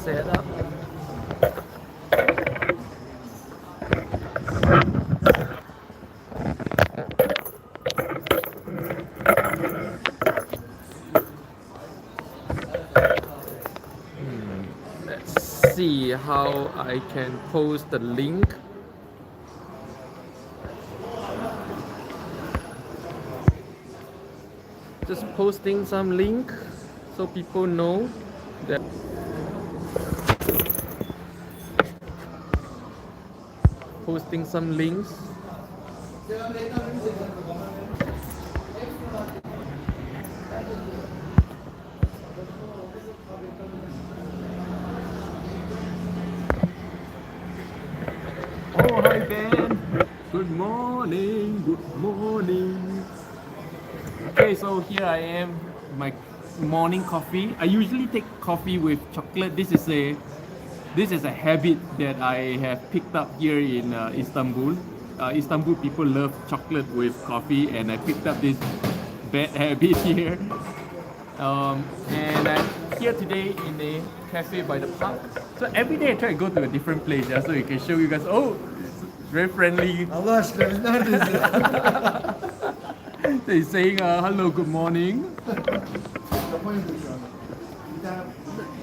set up. Let's see how I can post the link. Just posting some link so people know that posting some links. Oh, hi Ben. Good morning. Good morning. Okay, so here I am, my morning coffee. I usually take coffee with chocolate. This is a habit that I have picked up here in Istanbul. Istanbul people love chocolate with coffee, and I picked up this bad habit here. And I'm here today in a cafe by the park. So every day I try to go to a different place, yeah, so you can show you guys. Oh, it's very friendly. Allah aşkına biz neredeyiz ya? So he's saying hello, good morning. Japonya'da şu anda. Bir tane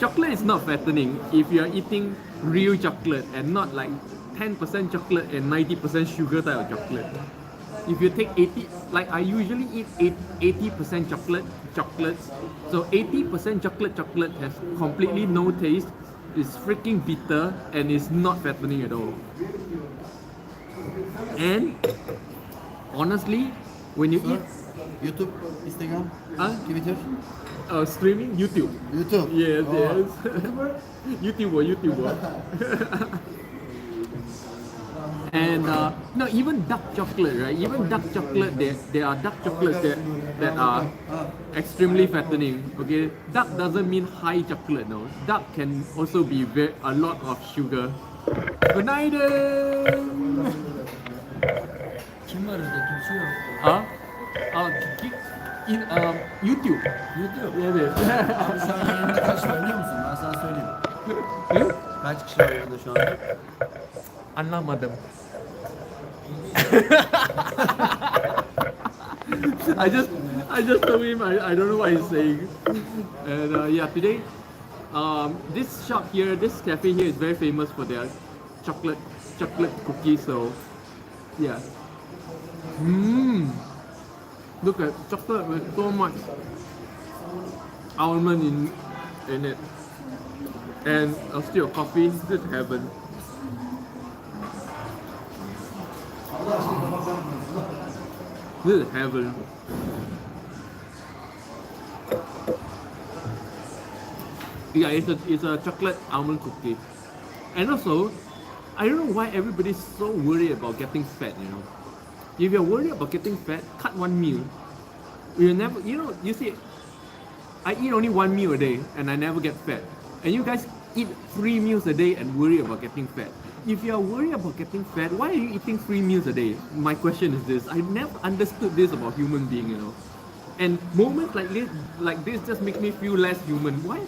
Chocolate is not fattening if you are eating real chocolate and not like 10% chocolate and 90% sugar type of chocolate. If you take 80, like I usually eat 80% chocolates. So 80% chocolate has completely no taste. It's freaking bitter and it's not fattening at all. And honestly, when you eat YouTube, Instagram, Huh? Twitter, streaming, YouTube. YouTube. Yes, Oh. yes. YouTuber? YouTuber. And no, even dark chocolate, right? Even dark chocolate, there are dark chocolates that are extremely fattening. Okay, dark doesn't mean high chocolate. No, dark can also be a lot of sugar. Good night. Kim var orada? Kimse yok. Huh? YouTube. YouTube. Evet. Abi şu an yanında kaç var biliyor musun? Ben sana söyleyeyim. Hı? Kaç kişi var yanında şu anda? Anlamadım. I just told him I don't know what he's saying. And yeah, today this shop here, this cafe here is very famous for their chocolate cookies. So yeah. Look at chocolate with so much almond in it, and still coffee. This is heaven. This is heaven. Yeah, it's a chocolate almond cookie. And also, I don't know why everybody's so worried about getting fat, you know. If you're worried about getting fat, cut one meal. You never, you see, I eat only one meal a day and I never get fat. And you guys eat 3 meals a day and worry about getting fat. If you are worried about getting fat, why are you eating 3 meals a day? My question is this: I've never understood this about human being, you know. And moments like this just make me feel less human. Why?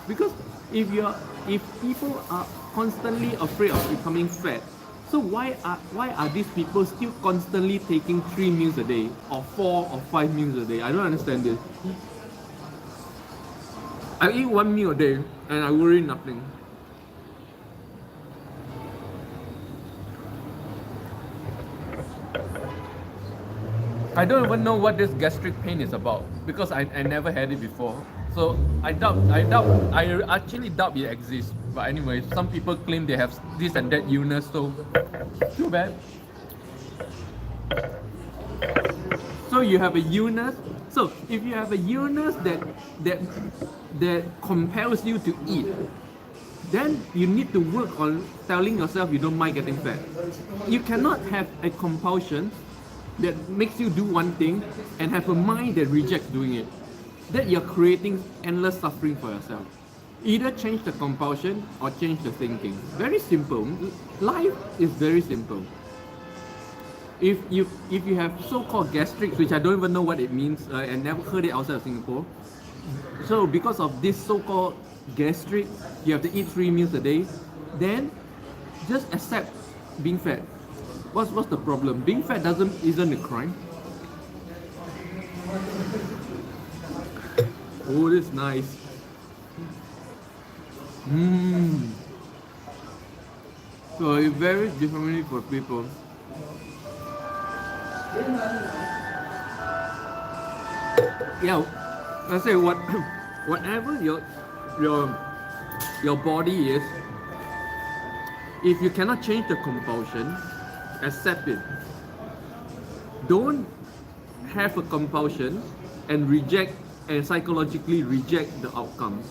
Because if people are constantly afraid of becoming fat, so why are these people still constantly taking 3 meals a day or 4 or 5 meals a day? I don't understand this. I eat 1 meal a day and I worry nothing. I don't even know what this gastric pain is about because I never had it before. So I actually doubt it exists. But anyway, some people claim they have this and that illness, so too bad. So you have a illness. So if you have a illness that compels you to eat, then you need to work on telling yourself you don't mind getting fat. You cannot have a compulsion that makes you do one thing and have a mind that rejects doing it. That you're creating endless suffering for yourself. Either change the compulsion or change the thinking. Very simple. Life is very simple. If you have so-called gastrics, which I don't even know what it means, I never heard it outside of Singapore. So because of this so-called gastric, you have to eat 3 meals a day. Then just accept being fat. What's the problem? Being fat isn't a crime. Oh, this is nice. So it varies differently for people. Yeah, I say whatever your body is, if you cannot change the compulsion, accept it. Don't have a compulsion and psychologically reject the outcome,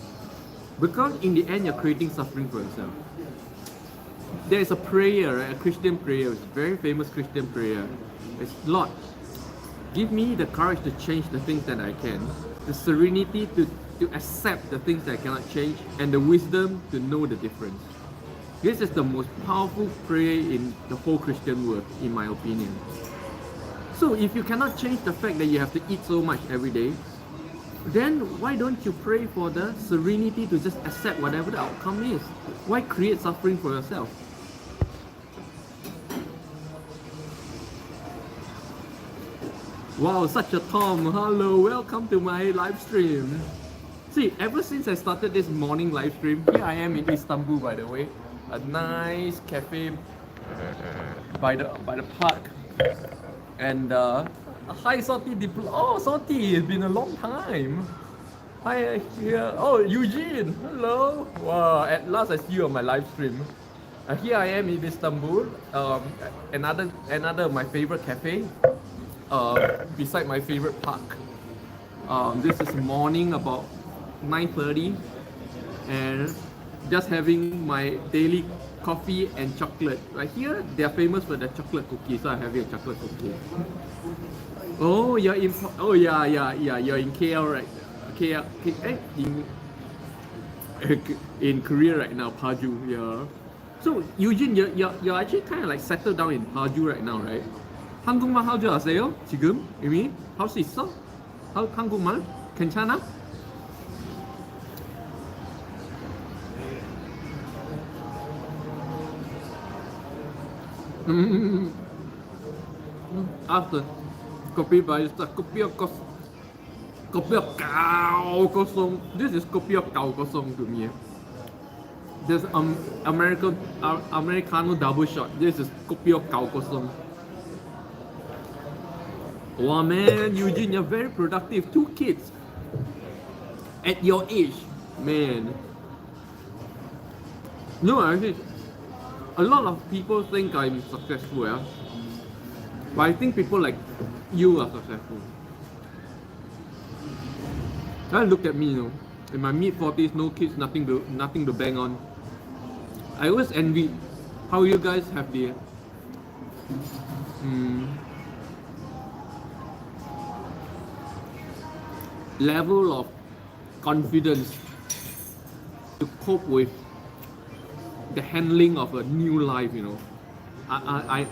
because in the end you're creating suffering for yourself. There is a prayer, a Christian prayer, it's a very famous Christian prayer. It's, Lord, give me the courage to change the things that I can, the serenity to accept the things that I cannot change, and the wisdom to know the difference. This is the most powerful prayer in the whole Christian world, in my opinion. So if you cannot change the fact that you have to eat so much every day, then why don't you pray for the serenity to just accept whatever the outcome is? Why create suffering for yourself? Wow, such a Tom. Hello, welcome to my live stream. See, ever since I started this morning live stream, here I am in Istanbul, by the way. A nice cafe by the park. And hi Salty oh Salty, it's been a long time. Hi here. Oh Eugene, hello. Wow, at last I see you on my live stream. Here I am in Istanbul. Another of my favorite cafe. Beside my favorite park. This is morning about 9:30, and just having my daily coffee and chocolate. Right here, they are famous for the chocolate cookies, so I'm having a chocolate cookie. Oh, you're in. Oh yeah, you're in KL, right? KL, in Korea right now, Paju. Yeah. So Eugene, you're actually kind of like settled down in Paju right now, right? 한국말 할 줄 아세요? 지금 이미 할 수 있어? 한국말 괜찮아? After kopi barista, kopi kau kosong. This is kopi kau kosong to me. This Americano double shot. This is kopi kau kosong. Wow man, Eugene, you're very productive. 2 kids at your age, man. No, actually, a lot of people think I'm successful, yeah? But I think people like you are successful. Look at me, you know. In my mid-40s, no kids, nothing to bang on. I always envy how you guys have the level of confidence to cope with the handling of a new life, you know. I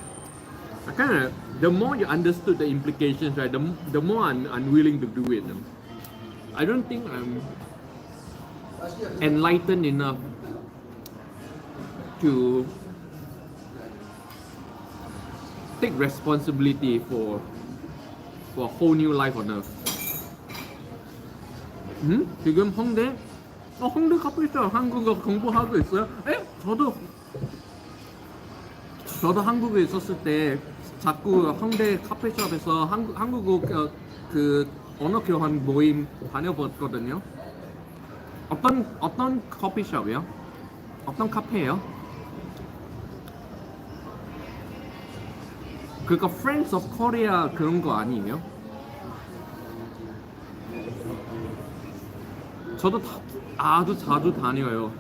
kind of, the more you understood the implications, right, the more I'm unwilling to do it. You know? I don't think I'm enlightened enough to take responsibility for a whole new life on earth. 지금 홍대? 홍대 카페에서 한국어 공부하고 있어요? 저도 한국에 있었을 때 자꾸 홍대 카페숍에서 한국어 그 언어 교환 모임 다녀봤거든요. 어떤 커피숍이요? 어떤 카페예요? 그거 Friends of Korea 그런 거 아니에요? 저도 아주 자주 다녀요.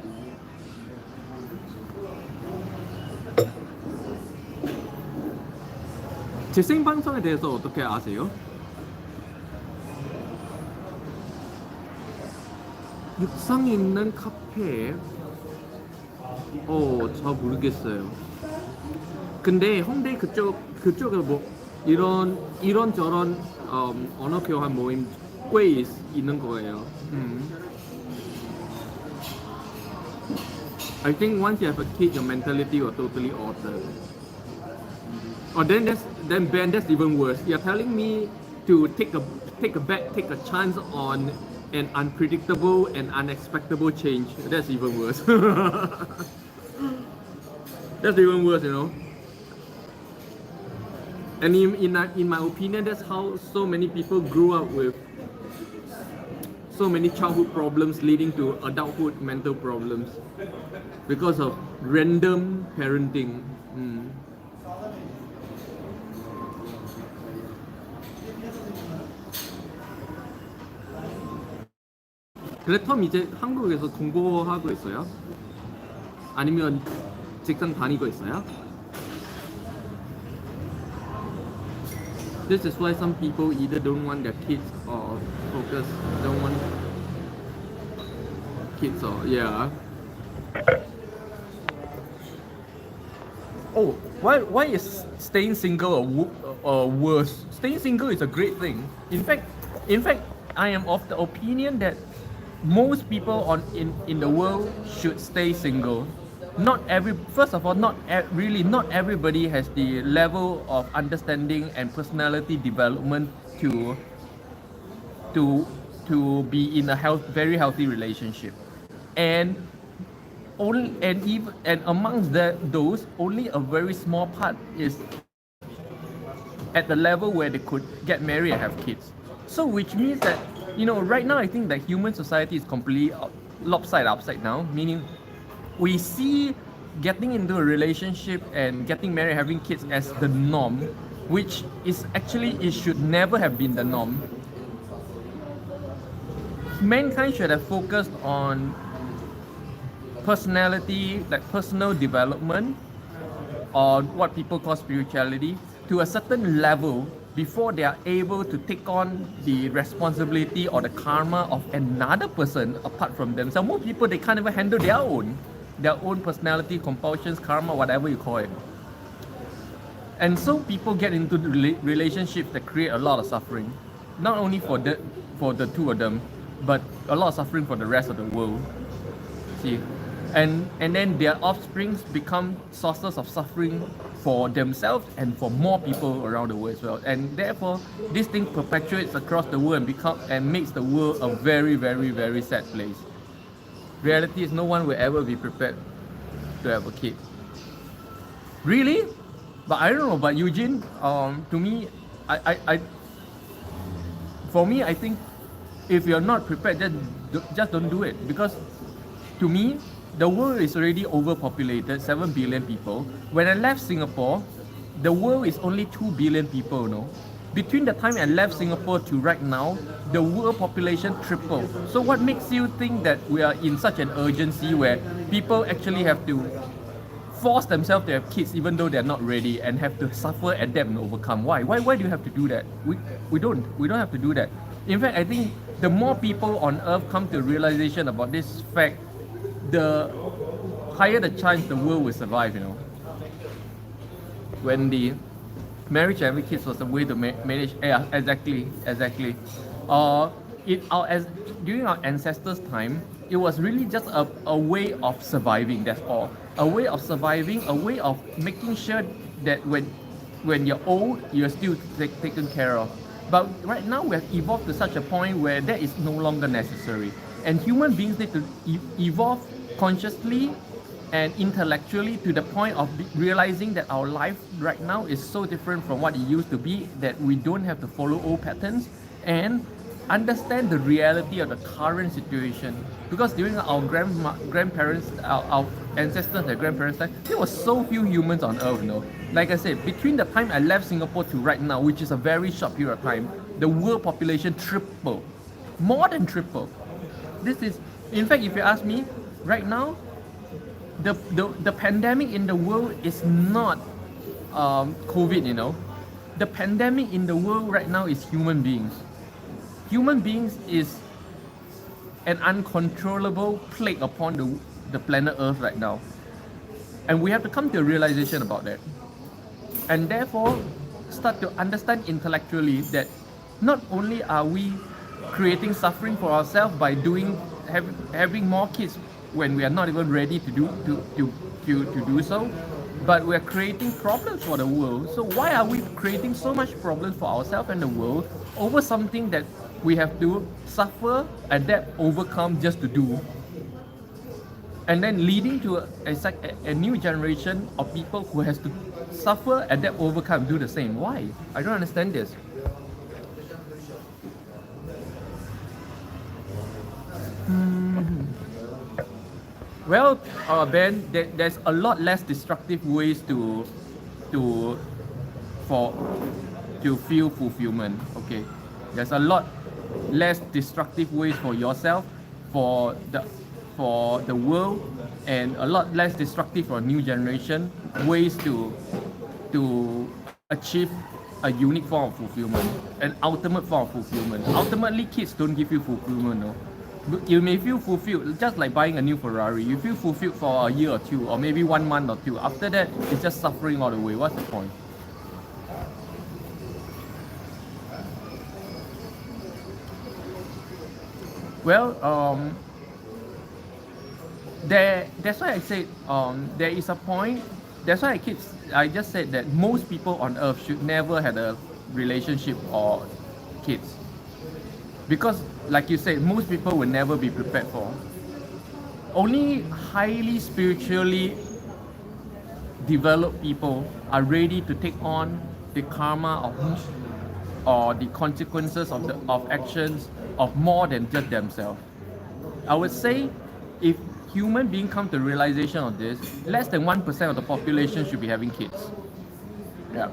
제 생방송에 대해서 어떻게 아세요? 육상에 있는 카페. 잘 모르겠어요. 근데 홍대 그쪽에 뭐 이런 저런 언어 교환 모임 贵 있는 거예요. I think once you have a kid, your mentality will totally alter. Or then Ben, that's even worse. You're telling me to take a bet, take a chance on an unpredictable and unexpectable change. That's even worse. That's even worse, you know. And in my opinion, that's how so many people grew up with so many childhood problems leading to adulthood mental problems because of random parenting. 그래 톰 이제 한국에서 공부하고 있어요? 아니면 직장 다니고 있어요? This is why some people either don't want their kids or don't want kids or yeah. Oh, why is staying single or worse? Staying single is a great thing. In fact, I am of the opinion that most people in the world should stay single. First of all, not everybody has the level of understanding and personality development to be in a very healthy relationship, and amongst those, only a very small part is at the level where they could get married and have kids. So which means that, you know, right now I think that human society is completely lopsided upside down, meaning we see getting into a relationship and getting married, having kids as the norm, which is actually, it should never have been the norm. Mankind should have focused on personality, like personal development, or what people call spirituality, to a certain level before they are able to take on the responsibility or the karma of another person apart from themselves. Most people, they can't even handle their own personality, compulsions, karma, whatever you call it. And so people get into relationships that create a lot of suffering, not only for the two of them, but a lot of suffering for the rest of the world. See, and then their offsprings become sources of suffering for themselves and for more people around the world as well. And therefore, this thing perpetuates across the world and makes the world a very, very, very sad place. Reality is no one will ever be prepared to have a kid. Really? But I don't know. But Eugene, to me, for me, I think if you're not prepared, just don't do it. Because to me, the world is already overpopulated, 7 billion people. When I left Singapore, the world is only 2 billion people, you know. Between the time I left Singapore to right now, the world population tripled. So what makes you think that we are in such an urgency where people actually have to force themselves to have kids even though they're not ready and have to suffer, adapt and overcome? Why do you have to do that? We don't have to do that. In fact, I think the more people on earth come to realization about this fact, the higher the chance the world will survive, you know. When the marriage and having kids was a way to manage, yeah, exactly. During our ancestors' time, it was really just a way of surviving, that's all. A way of surviving, a way of making sure that when you're old, you're still taken care of. But right now, we have evolved to such a point where that is no longer necessary. And human beings need to evolve consciously and intellectually to the point of realizing that our life right now is so different from what it used to be, that we don't have to follow old patterns and understand the reality of the current situation. Because during our grandparents, our ancestors and grandparents' time, there were so few humans on earth, you know. Like I said, between the time I left Singapore to right now, which is a very short period of time, the world population tripled, more than tripled. This is, in fact, if you ask me, right now, the pandemic in the world is not COVID, you know. The pandemic in the world right now is human beings. Human beings is an uncontrollable plague upon the planet Earth right now. And we have to come to a realization about that. And therefore, start to understand intellectually that not only are we creating suffering for ourselves by having more kids when we are not even ready to do so. But we are creating problems for the world. So why are we creating so much problems for ourselves and the world over something that we have to suffer, adapt, overcome just to do? And then leading to a new generation of people who has to suffer, adapt, overcome, do the same. Why? I don't understand this. Well, Ben, there's a lot less destructive ways to feel fulfillment. Okay, there's a lot less destructive ways for yourself, for the world, and a lot less destructive for new generation ways to achieve a unique form of fulfillment, an ultimate form of fulfillment. Ultimately, kids don't give you fulfillment, no. You may feel fulfilled, just like buying a new Ferrari. You feel fulfilled for a year or two, or maybe 1 month or two. After that, it's just suffering all the way. What's the point? Well, that's why I said there is a point. That's why I just said that most people on earth should never have a relationship or kids. Because, like you said, most people will never be prepared for. Only highly spiritually developed people are ready to take on the karma or the consequences of actions of more than just themselves. I would say, if human beings come to realization of this, less than 1% of the population should be having kids. Yeah.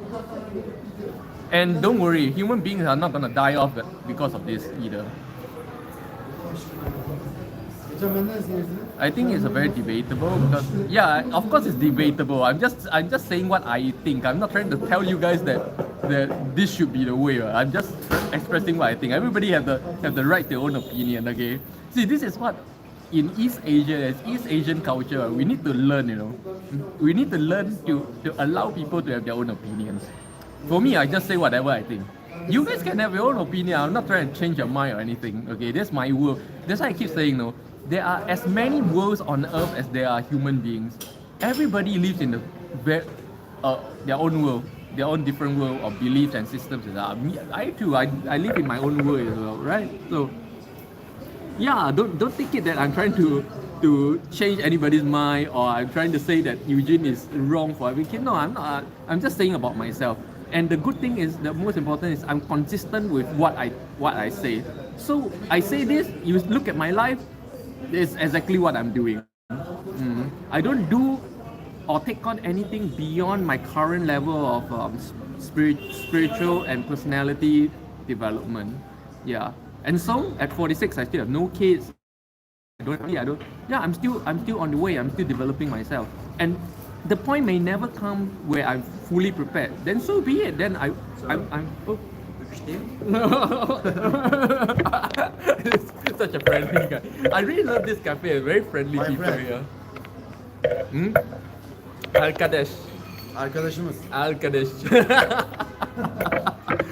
And don't worry, human beings are not gonna die off because of this either. I think it's a very debatable because of course it's debatable. I'm just saying what I think. I'm not trying to tell you guys that this should be the way. I'm just expressing what I think. Everybody have the right to their own opinion. Okay. See, this is what in East Asia, as East Asian culture, we need to learn. We need to learn to allow people to have their own opinions. For me, I just say whatever I think. You guys can have your own opinion. I'm not trying to change your mind or anything. Okay, that's my world. That's why I keep saying, there are as many worlds on earth as there are human beings. Everybody lives in their own world, their own different world of beliefs and systems. I too, I live in my own world as well, right? So, don't take it that I'm trying to change anybody's mind or I'm trying to say that Eugene is wrong for every kid. No, I'm not. I'm just saying about myself. And the good thing is, the most important is I'm consistent with what I say. So I say this, you look at my life, it's exactly what I'm doing. I don't do or take on anything beyond my current level of spiritual and personality development. Yeah. And so at 46, I still have no kids. I'm still on the way. I'm still developing myself. And the point may never come where I'm fully prepared. Then so be it. Then I'm such a friendly guy. I really love this cafe. Very friendly people here. Arkadaş.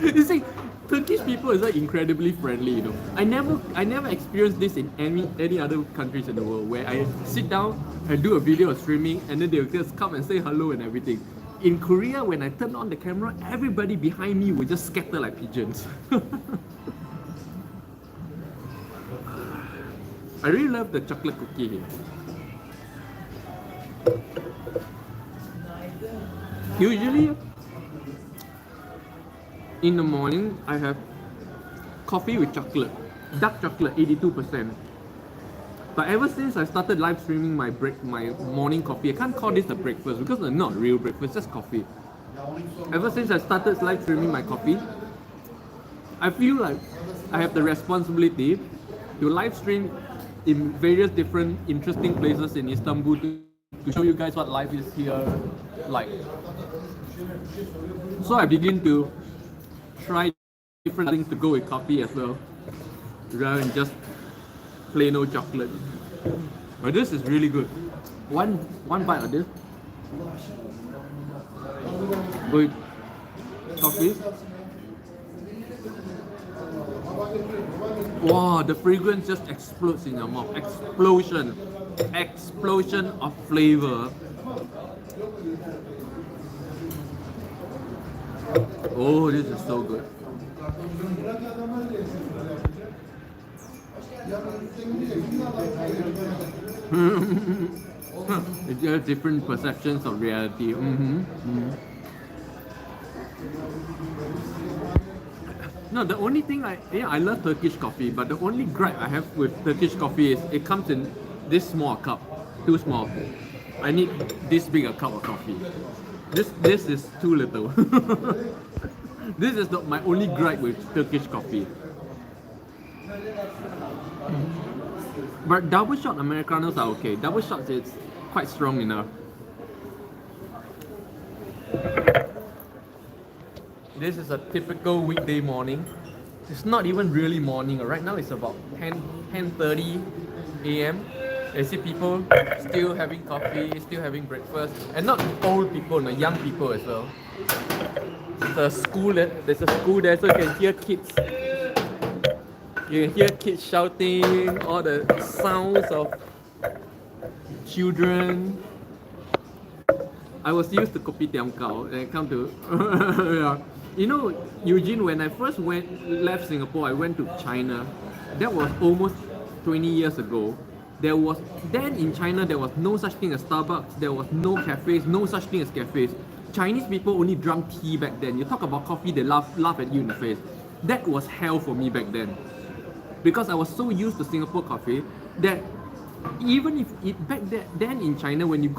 You see, Turkish people is incredibly friendly, I never experienced this in any other countries in the world where I sit down and do a video of streaming and then they'll just come and say hello and everything. In Korea, when I turn on the camera, everybody behind me will just scatter like pigeons. I really love the chocolate cookie here. Usually, in the morning, I have coffee with chocolate, dark chocolate, 82%. But ever since I started live streaming my morning coffee, I can't call this a breakfast because it's not real breakfast, just coffee. Ever since I started live streaming my coffee, I feel like I have the responsibility to live stream in various different interesting places in Istanbul to show you guys what life is here like. So I begin to try different things to go with coffee as well, rather than just plain old chocolate. But this is really good. One bite of this with coffee. Wow, the fragrance just explodes in your mouth. Explosion. Explosion of flavor. Oh, this is so good. It's just different perceptions of reality. No, the only thing I love Turkish coffee, but the only gripe I have with Turkish coffee is it comes in this small cup, too small. I need this big a cup of coffee. This is too little. This is my only gripe with Turkish coffee. But double shot Americanos are okay. Double shots is quite strong enough. This is a typical weekday morning. It's not even really morning. Right now it's about 10:30 a.m. I see people still having coffee, still having breakfast, and not old people, no, young people as well. There's a school there, so you can hear kids. You can hear kids shouting, all the sounds of children. I was used to kopitiam kao and I come to yeah. You know, Eugene, when I first left Singapore, I went to China. That was almost 20 years ago. Then in China, there was no such thing as Starbucks, there was no cafes, no such thing as cafes. Chinese people only drank tea back then. You talk about coffee, they laugh at you in the face. That was hell for me back then. Because I was so used to Singapore coffee that even if back then in China, when you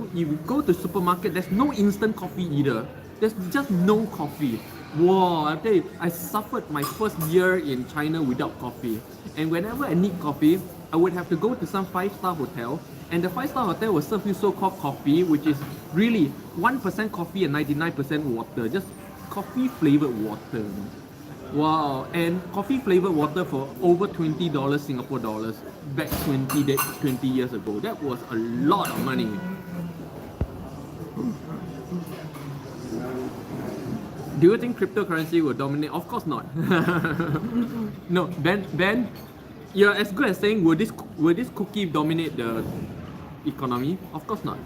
go to supermarket, there's no instant coffee either. There's just no coffee. Whoa, I tell you, I suffered my first year in China without coffee. And whenever I need coffee, I would have to go to some 5-star hotel, and the 5-star hotel will serve you so-called coffee, which is really 1% coffee and 99% water, just coffee flavored water. Wow, and coffee flavored water for over $20 Singapore dollars back 20 years ago. That was a lot of money. Do you think cryptocurrency will dominate? Of course not. No, Ben, you're as good as saying, will this cookie dominate the economy? Of course not.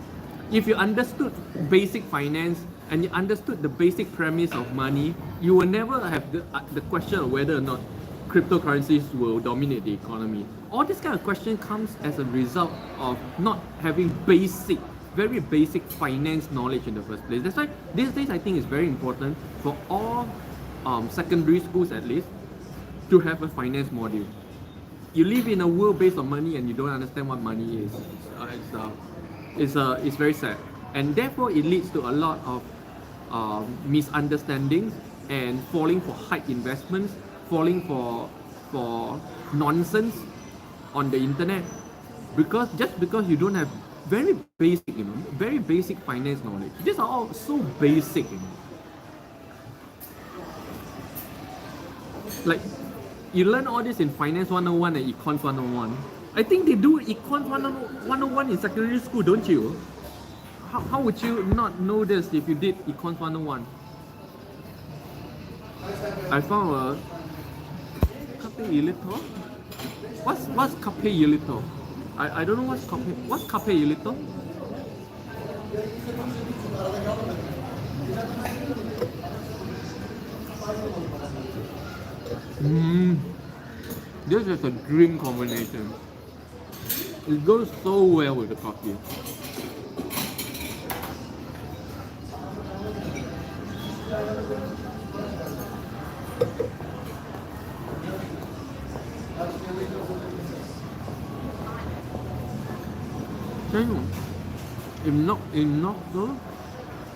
If you understood basic finance and you understood the basic premise of money, you will never have the question of whether or not cryptocurrencies will dominate the economy. All this kind of question comes as a result of not having very basic finance knowledge in the first place. That's why these days I think it's very important for all secondary schools at least to have a finance module. You live in a world based on money and you don't understand what money is. It's very sad, and therefore it leads to a lot of misunderstandings and falling for hype investments, falling for nonsense on the internet, because you don't have very basic finance knowledge. These are all so basic, Like, you learn all this in Finance 101 and Econs 101. I think they do Econs 101 in secondary school, don't you? How would you not know this if you did Econs 101? I found a Cape Ilito. What's Cape Ilito? I don't know what's Cape Ilito? This is a dream combination. It goes so well with the coffee. In Knoxville?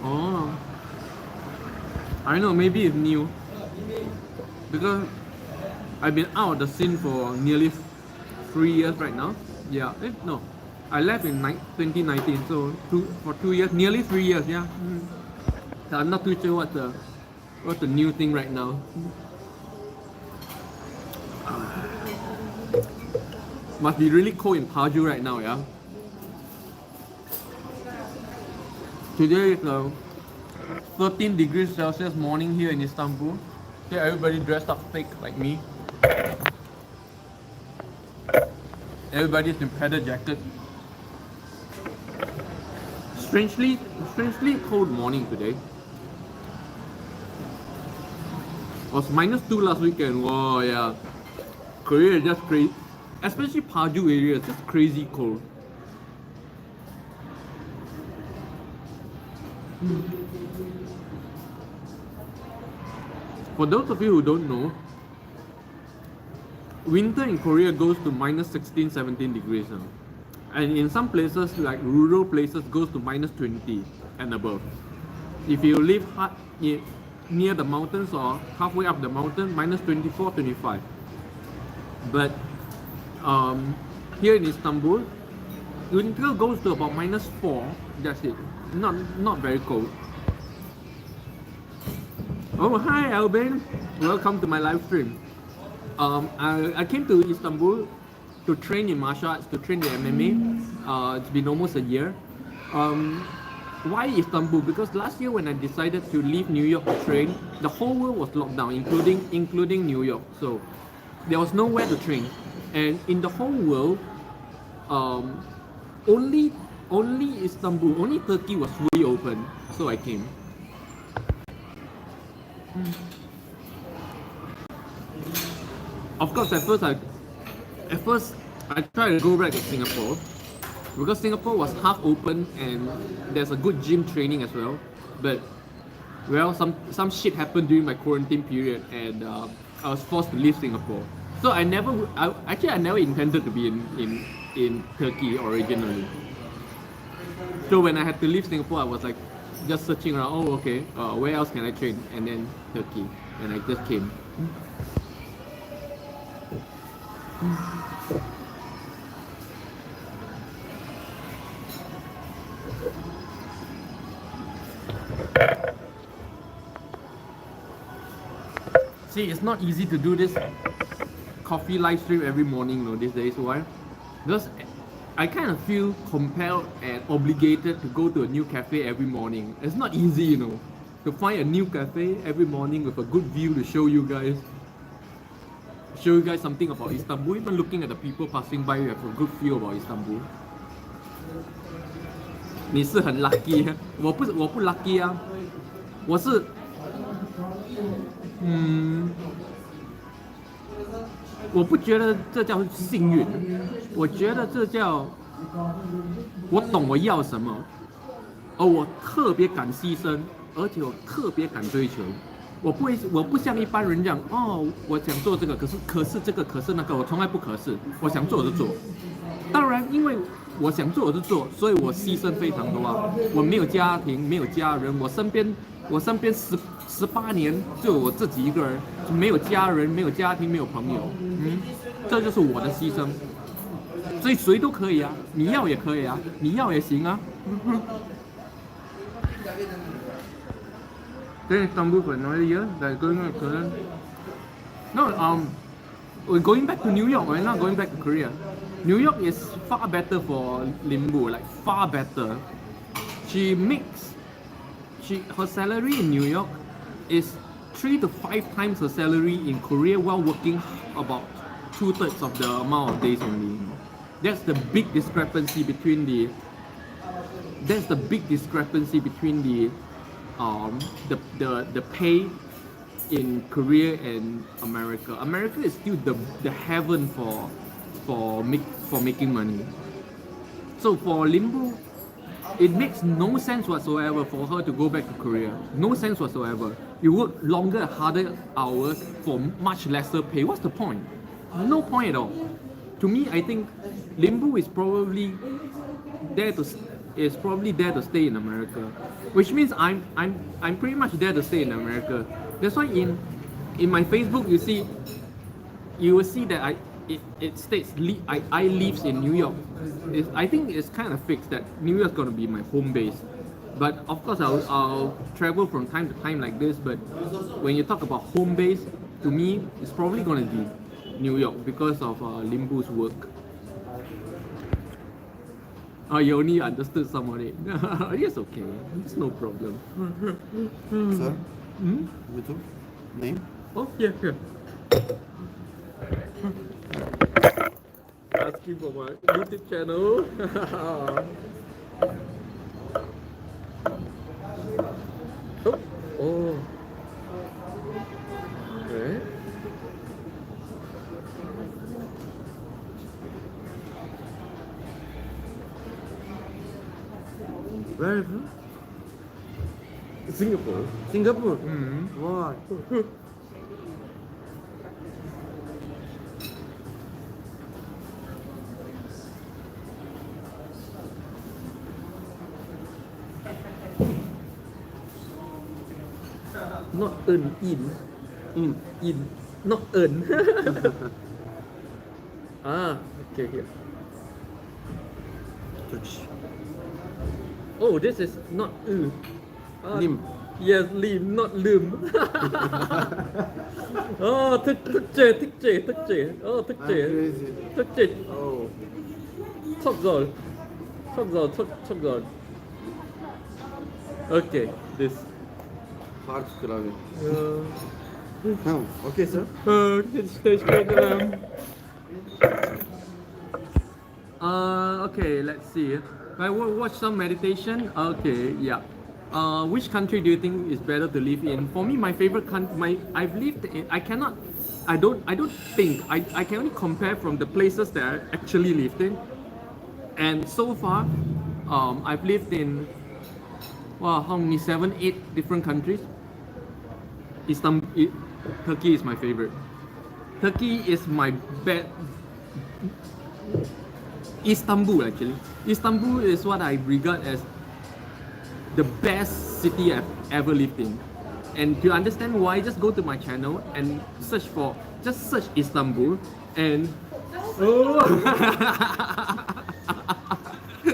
Oh, I know, maybe it's new. Because I've been out of the scene for nearly 3 years right now. Yeah, no, I left in 2019, so for 2 years, nearly 3 years. Yeah, so I'm not too sure what's the new thing right now. Must be really cold in Paju right now, yeah. Today is 13 degrees Celsius morning here in Istanbul. See everybody dressed up fake like me. Everybody's in padded jacket. Strangely cold morning today. It was -2 last weekend. Wow, yeah. Korea is just crazy. Especially Paju area, it's just crazy cold. For those of you who don't know, winter in Korea goes to -16, 17 degrees. And in some places, like rural places, goes to -20 and above. If you live near the mountains or halfway up the mountain, -24, 25. But here in Istanbul, winter goes to about -4. That's it. Not very cold. Oh, hi Albin. Welcome to my live stream. I came to Istanbul to train in martial arts, to train in MMA. It's been almost a year. Why Istanbul? Because last year when I decided to leave New York to train, the whole world was locked down, including New York. So there was nowhere to train. And in the whole world, only Istanbul, only Turkey was fully open. So I came. Of course, at first I tried to go back to Singapore because Singapore was half open and there's a good gym training as well. But well, some shit happened during my quarantine period and I was forced to leave Singapore. So I never intended to be in Turkey originally. So when I had to leave Singapore, I was like just searching around. Oh, okay. Where else can I train? And then Turkey, and I just came. See, it's not easy to do this coffee live stream every morning, these days. Why? Because I kind of feel compelled and obligated to go to a new cafe every morning. It's not easy, to find a new cafe every morning with a good view to show you guys something about Istanbul. Even looking at the people passing by, you have a good feel about Istanbul. 你是很 lucky， 我不 lucky 啊，我是我不觉得这叫幸运，我觉得这叫我懂我要什么，而我特别敢牺牲，而且我特别敢追求。我不像一般人这样，我想做这个，可是这个，可是那个，我从来不可是，我想做我就做。当然，因为我想做我就做，所以我牺牲非常多啊。我没有家庭，没有家人，我身边18年就我自己一个人，没有家人，没有家庭，没有朋友，这就是我的牺牲。所以谁都可以啊，你要也可以啊，你要也行啊。Then Istanbul for another year, like going back to No, we're going back to New York. We're not going back to Korea. New York is far better for Limpeh, like far better. Her salary in New York is 3 to 5 times her salary in Korea while working about 2/3 of the amount of days only. That's the big discrepancy between the pay in Korea and America. America is still the heaven for making money. So for Limpeh, it makes no sense whatsoever for her to go back to Korea. No sense whatsoever. You work longer, harder hours for much lesser pay. What's the point? No point at all. To me, I think Limpeh is probably there to stay in America, which means I'm pretty much there to stay in America. That's why in my Facebook you will see that it states I lives in New York. I think it's kind of fixed that New York's gonna be my home base. But of course I'll travel from time to time like this. But when you talk about home base, to me it's probably gonna be New York because of Limpeh's work. Oh, you only understood some of it. It's okay. It's no problem. Sir? YouTube? Name? Oh, yeah. asking for my YouTube channel. Oh, oh. Okay. Where is it? Singapore. Singapore. Wow. Not earn in. In. Not earn. Okay, here. Turkish. Oh, this is not Lim. Yes, lim, not lim. Oh, Türkçe. Oh, I'm Türkçe. crazy. Türkçe. Oh. Çok zor. Okay, this. Hard klavye. Uh, Tamam. Okay sir. Teşekkür ederim. Okay, let's see. I will watch some meditation. Okay, yeah. Which country do you think is better to live in? For me, my favorite country, I've lived in. I don't think. I can only compare from the places that I actually lived in. And so far, I've lived in, wow, how many? 7, 8 different countries. Turkey is my favorite. Turkey is my best. Istanbul, actually. Istanbul is what I regard as the best city I've ever lived in. And to understand why, just go to my channel and search Istanbul and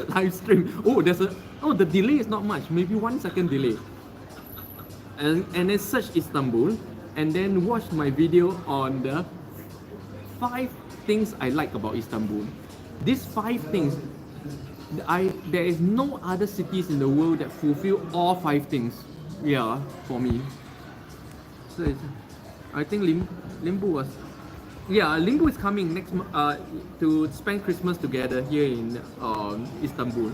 live stream. The delay is not much, maybe 1 second delay. And then search Istanbul and then watch my video on the 5 things I like about Istanbul. These 5 things, there is no other cities in the world that fulfill all 5 things. Yeah, for me. So I think Limbu is coming next to spend Christmas together here in Istanbul.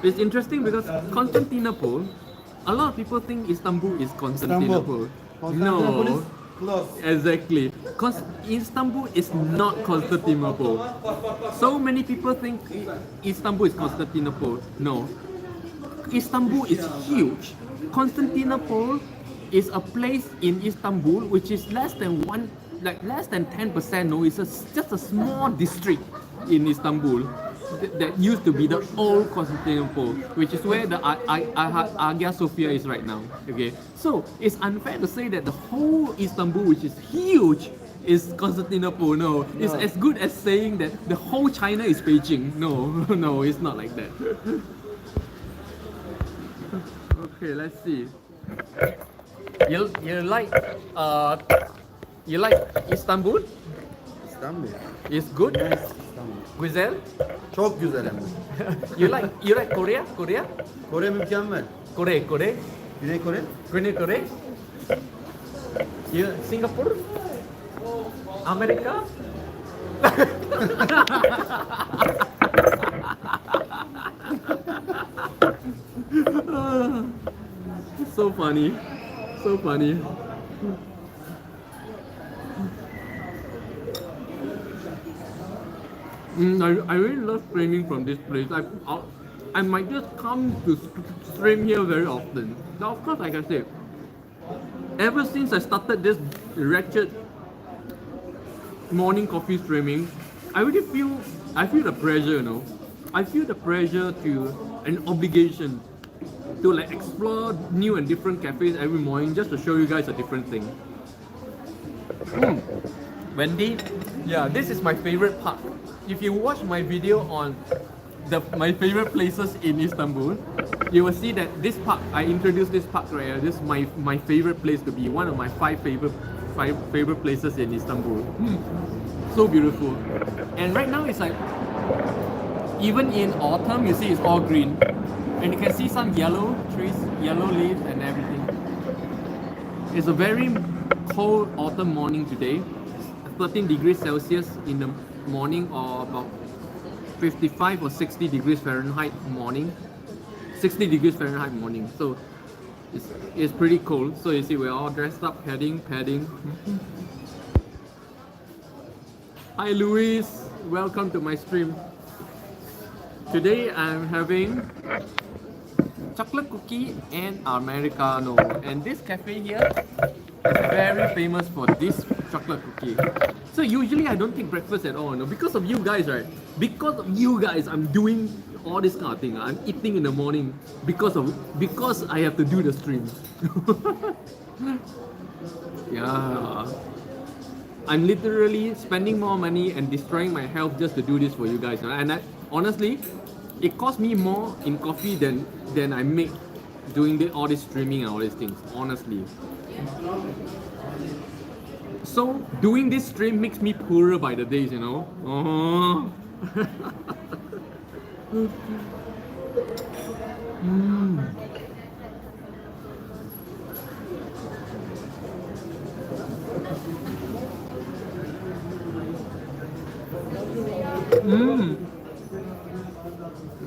It's interesting because Constantinople, a lot of people think Istanbul is Constantinople. Constantinople No. is close. Exactly. Istanbul is not Constantinople. So many people think Istanbul is Constantinople. No. Istanbul is huge. Constantinople is a place in Istanbul which is less than 10%. No, it's just a small district in Istanbul that used to be the old Constantinople, which is where the Hagia Sophia is right now. Okay, so it's unfair to say that the whole Istanbul, which is huge, is Constantinople. No, it's as good as saying that the whole China is Beijing. No, no, it's not like that. Okay, let's see. You like Istanbul? İstanbul. It's good. Nice İstanbul. Güzel. Çok güzel hem de. You like Korea? Kore mükemmel. Korea. Güney Kore. Korea. Singapore? America? So funny. I really love streaming from this place. I might just come to stream here very often. Now, of course, like I said, ever since I started this wretched morning coffee streaming, I feel the pressure, you know. I feel the pressure an obligation to like explore new and different cafes every morning just to show you guys a different thing. Wendy, yeah, this is my favorite park. If you watch my video on my favorite places in Istanbul, you will see that this park, I introduced this park right here. This is my favorite place to be, one of my five favorite places in Istanbul. So beautiful. And right now it's like, even in autumn, you see it's all green. And you can see some yellow trees, yellow leaves and everything. It's a very cold autumn morning today. 13 degrees Celsius in the morning, or about 55 or 60 degrees Fahrenheit morning. 60 degrees Fahrenheit morning. So it's pretty cold. So you see, we're all dressed up, padding. Hi Luis, welcome to my stream. Today I'm having chocolate cookie and Americano, and this cafe here is very famous for this chocolate cookie. So usually I don't take breakfast at all, because of you guys, right? Because of you guys, I'm doing all this kind of thing. I'm eating in the morning because I have to do the stream. Yeah, I'm literally spending more money and destroying my health just to do this for you guys. And honestly, it costs me more in coffee than I make doing all this streaming and all these things, honestly. So doing this stream makes me poorer by the days, Oh.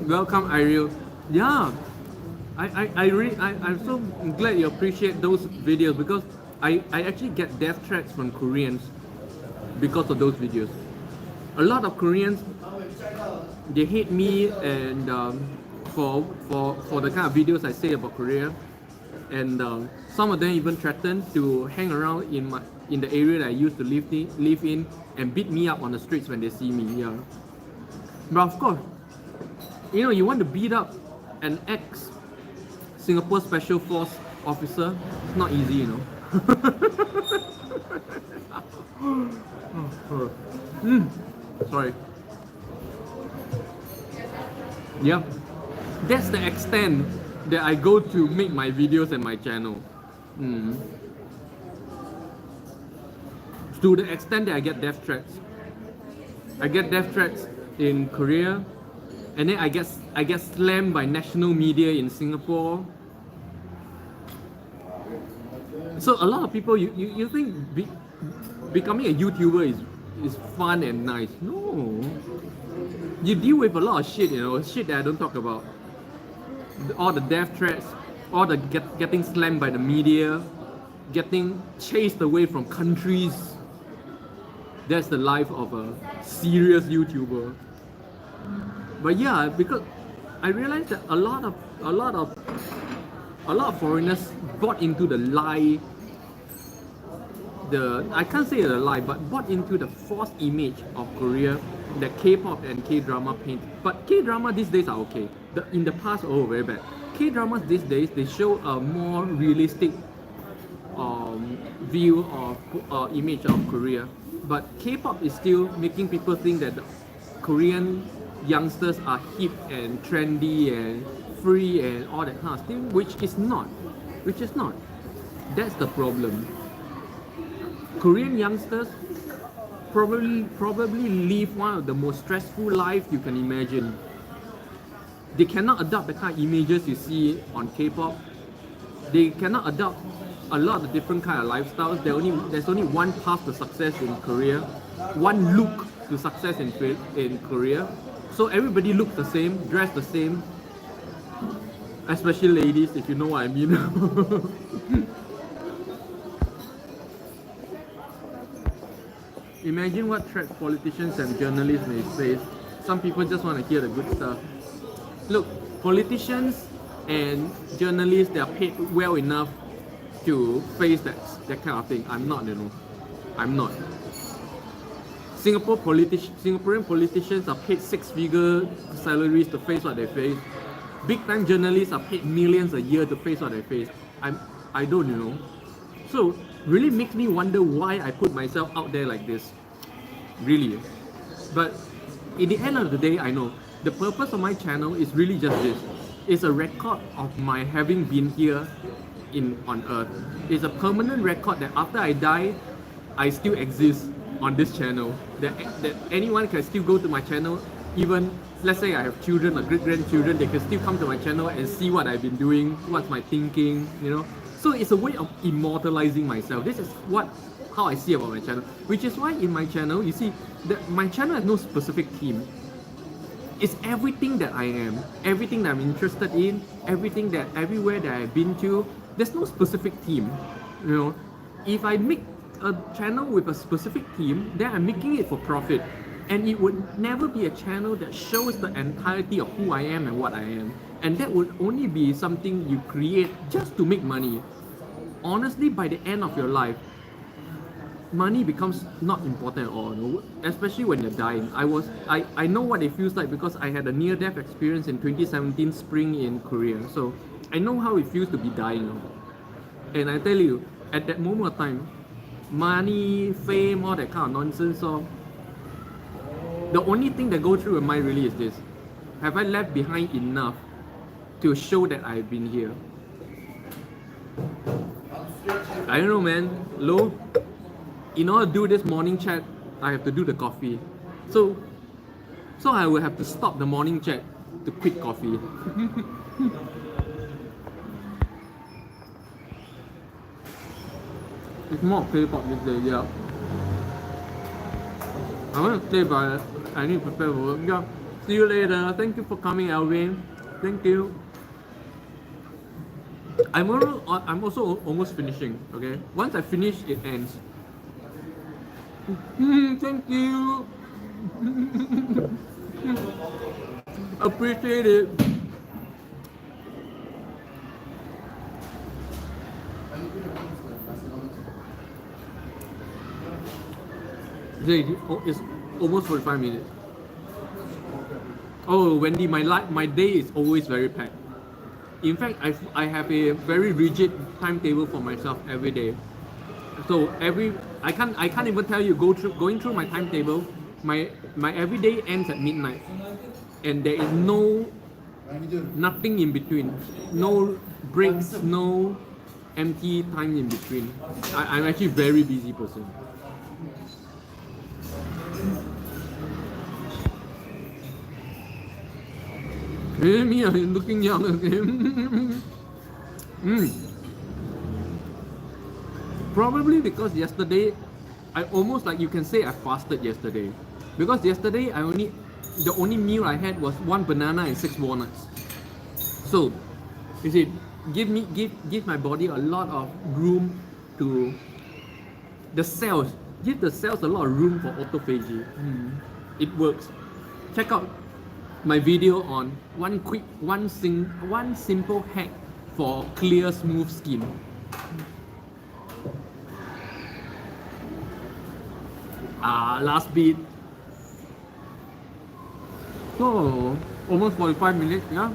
Welcome, Ariel. Yeah, I'm so glad you appreciate those videos, because I actually get death threats from Koreans because of those videos. A lot of Koreans, they hate me, and for the kind of videos I say about Korea, and some of them even threaten to hang around in the area that I used to live in and beat me up on the streets when they see me. Yeah, but of course, you want to beat up an ex-Singapore Special Force officer, it's not easy, Sorry. Yeah, that's the extent that I go to make my videos and my channel. To the extent that I get death threats. I get death threats in Korea, and then I get slammed by national media in Singapore. So a lot of people, you think becoming a YouTuber is fun and nice. No, you deal with a lot of shit, shit that I don't talk about. All the death threats, all the getting slammed by the media, getting chased away from countries. That's the life of a serious YouTuber. But yeah, because I realized that a lot of foreigners bought into the lie. I can't say the lie, but bought into the false image of Korea that K-pop and K-drama paint. But K-drama these days are okay. In the past, very bad. K-dramas these days, they show a more realistic view of image of Korea. But K-pop is still making people think that the Korean youngsters are hip and trendy and free and all that kind of thing, which is not. That's the problem. Korean youngsters probably live one of the most stressful lives you can imagine. They cannot adopt the kind of images you see on K-pop. They cannot adopt a lot of different kind of lifestyles. There's only one path to success in Korea, one look to success in Korea. So everybody looks the same, dress the same, especially ladies, if you know what I mean. Imagine what threats politicians and journalists may face. Some people just want to hear the good stuff. Look, politicians and journalists, they are paid well enough to face that kind of thing. I'm not, I'm not. Singaporean politicians are paid six-figure salaries to face what they face. Big-time journalists are paid millions a year to face what they face. I don't, So, really makes me wonder why I put myself out there like this. Really. But in the end of the day, I know the purpose of my channel is really just this. It's a record of my having been here on earth. It's a permanent record that after I die, I still exist on this channel. That anyone can still go to my channel, even let's say I have children or great-grandchildren, they can still come to my channel and see what I've been doing, what's my thinking, So it's a way of immortalizing myself. This is how I see about my channel. Which is why in my channel, you see, my channel has no specific theme. It's everything that I am, everything that I'm interested in, everywhere that I've been to. There's no specific theme, you know. If I make a channel with a specific theme, then I'm making it for profit, and it would never be a channel that shows the entirety of who I am and what I am. And that would only be something you create just to make money. Honestly, by the end of your life, money becomes not important at all, no? Especially when you're dying. I know what it feels like because I had a near-death experience in 2017 spring in Korea. So I know how it feels to be dying. And I tell you, at that moment of time, money, fame, all that kind of nonsense, so the only thing that goes through my mind really is this: have I left behind enough to show that I've been here? I don't know, man. Low. In order to do this morning chat, I have to do the coffee. So I will have to stop the morning chat to quit coffee. It's more K-pop this day, yeah. I want to stay, but I need to prepare for work. Yeah. See you later. Thank you for coming, Alvin. Thank you. I'm also almost finishing. Okay. Once I finish, it ends. Thank you. Appreciate it. It's almost 45 minutes. Oh, Wendy, my day is always very packed. In fact, I have a very rigid timetable for myself every day. So I can't even tell you going through my timetable. My every day ends at midnight, and there is nothing in between, no breaks, no empty time in between. I'm actually a very busy person. Me, I'm looking young again. Probably because yesterday, I almost, like you can say, I fasted yesterday. Because yesterday the only meal I had was 1 banana and 6 walnuts. So, you see, give my body a lot of room to give the cells a lot of room for autophagy. It works. Check out my video on one simple hack for clear, smooth skin. Last beat. So, almost 45 minutes, yeah?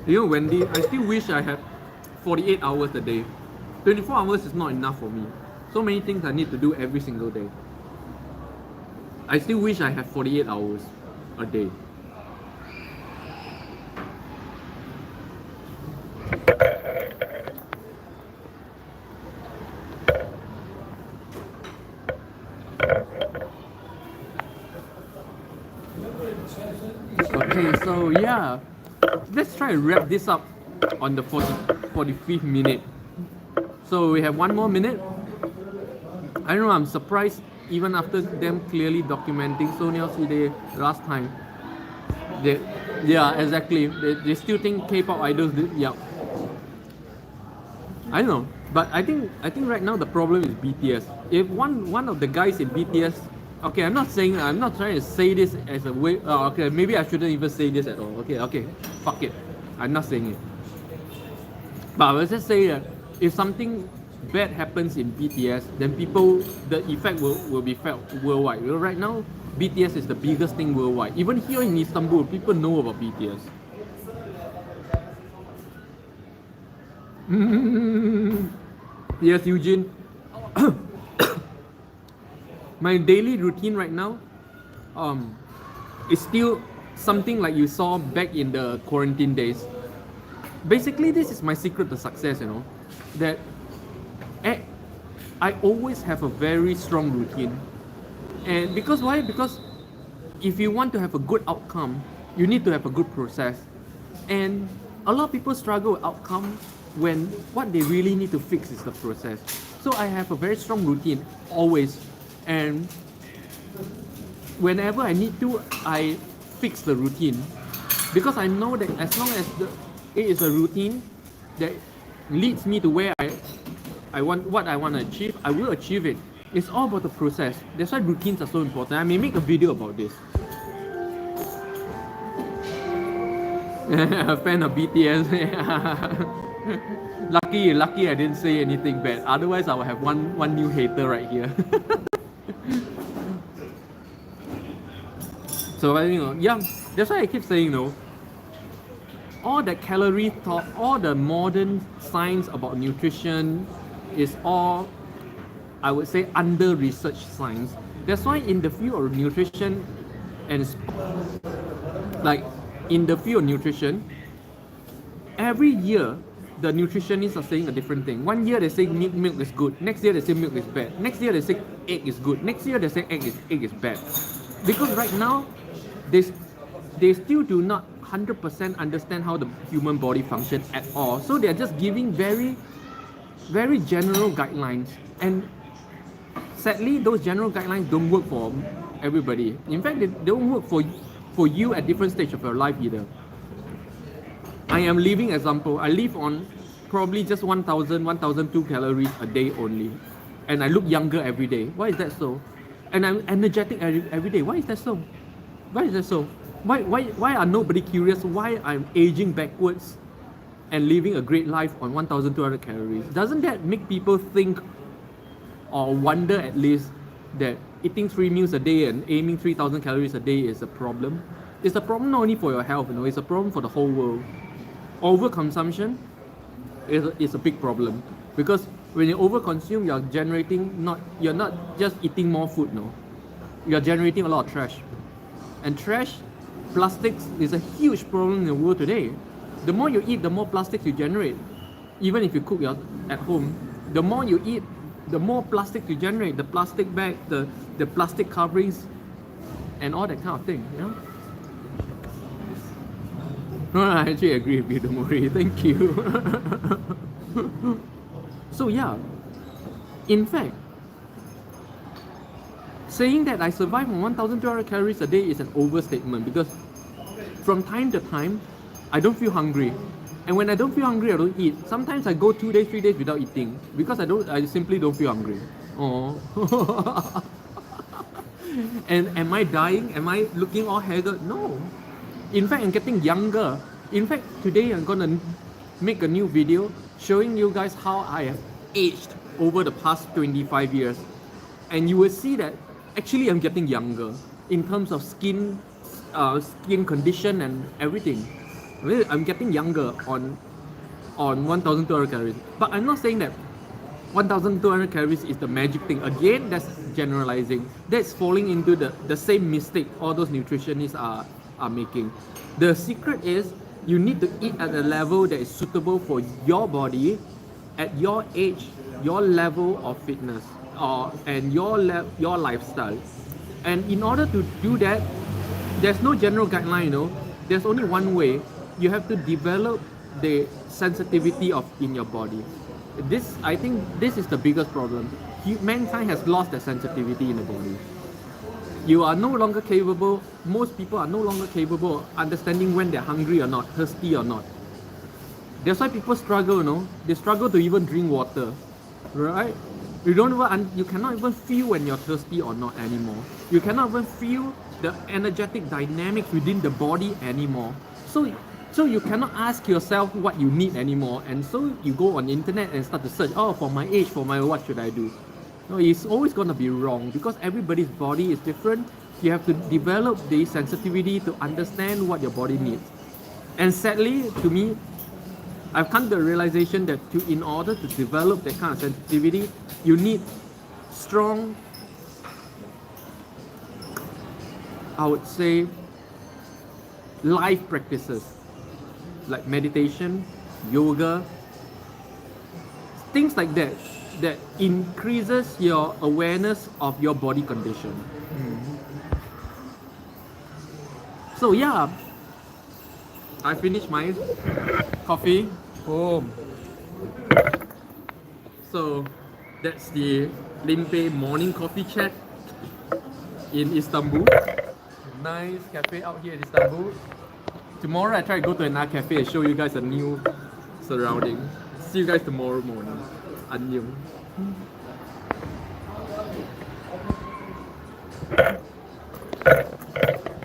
You know, Wendy, I still wish I had 48 hours a day. 24 hours is not enough for me. So many things I need to do every single day. I still wish I had 48 hours a day. Okay, so yeah, let's try to wrap this up on the 45th minute. So we have 1 more minute. I don't know, I'm surprised even after them clearly documenting Sonia Sude last time. Yeah, exactly. They still think K-pop idols yeah. I don't know, but I think right now the problem is BTS. If one of the guys in BTS, okay, I'm not trying to say this as a way. Okay, maybe I shouldn't even say this at all. Okay, fuck it. I'm not saying it. But let's just say that if something bad happens in BTS, then the effect will be felt worldwide. You know, right now, BTS is the biggest thing worldwide. Even here in Istanbul, people know about BTS. Yes, Eugene. My daily routine right now is still something like you saw back in the quarantine days. Basically, this is my secret to success, you know, that I always have a very strong routine. And because why? Because if you want to have a good outcome, you need to have a good process. And a lot of people struggle with outcome when what they really need to fix is the process. So I have a very strong routine always, and whenever I need to, I fix the routine, because I know that as long as it is a routine that leads me to where I want what I want to achieve, I will achieve it. It's all about the process. That's why routines are so important. I may make a video about this. A fan of BTS. lucky I didn't say anything bad. Otherwise, I will have one new hater right here. So yeah, that's why I keep saying, all the calorie talk, all the modern science about nutrition is all, I would say, under research science. That's why in the field of nutrition, and like in the field of nutrition, every year the nutritionists are saying a different thing. One year they say milk is good, next year they say milk is bad, next year they say egg is good, next year they say egg is bad. Because right now they still do not 100% understand how the human body functions at all. So they're just giving very, very general guidelines, and sadly those general guidelines don't work for everybody. In fact, they don't work for you at different stage of your life either. I am living example. I live on probably just 1,002 calories a day only, and I look younger every day. Why is that so? And I'm energetic every day. Why is that so? Why is that so? Why are nobody curious why I'm aging backwards and living a great life on 1,200 calories? Doesn't that make people think or wonder at least that eating 3 meals a day and aiming 3,000 calories a day is a problem? It's a problem not only for your health, it's a problem for the whole world. Overconsumption is a big problem, because when you overconsume, you're not just eating more food, you're generating a lot of trash. And trash, plastics, is a huge problem in the world today. The more you eat, the more plastics you generate. Even if you cook at home, the more you eat, the more plastic you generate. The plastic bag, the plastic coverings, and all that kind of thing. No, I actually agree with you, don't worry. Thank you. So yeah, in fact, saying that I survive on 1,200 calories a day is an overstatement, because from time to time, I don't feel hungry. And when I don't feel hungry, I don't eat. Sometimes I go 2 days, 3 days without eating, because I simply don't feel hungry. Oh. And am I dying? Am I looking all haggard? No. In fact, I'm getting younger. In fact, today I'm gonna make a new video showing you guys how I have aged over the past 25 years. And you will see that actually I'm getting younger in terms of skin condition and everything. I'm getting younger on 1,200 calories. But I'm not saying that 1,200 calories is the magic thing. Again, that's generalizing. That's falling into the same mistake all those nutritionists are making. The secret is you need to eat at a level that is suitable for your body, at your age, your level of fitness, and your lifestyle. And in order to do that, there's no general guideline, There's only one way. You have to develop the sensitivity in your body. I think this is the biggest problem. Mankind has lost their sensitivity in the body. You are no longer capable, most people are no longer capable of understanding when they're hungry or not, thirsty or not. That's why people struggle, They struggle to even drink water, right? You cannot even feel when you're thirsty or not anymore. You cannot even feel the energetic dynamics within the body anymore. So you cannot ask yourself what you need anymore. And so you go on the internet and start to search, for my age, what should I do? No, it's always going to be wrong, because everybody's body is different. You have to develop the sensitivity to understand what your body needs. And sadly, to me, I've come to the realization that in order to develop that kind of sensitivity, you need strong, I would say, life practices like meditation, yoga, things like that increases your awareness of your body condition. So yeah, I finished my coffee. Boom. So that's the Limpeh morning coffee chat in Istanbul. Nice cafe out here in Istanbul. Tomorrow I try to go to another cafe and show you guys a new surrounding. See you guys tomorrow morning. Annyeong.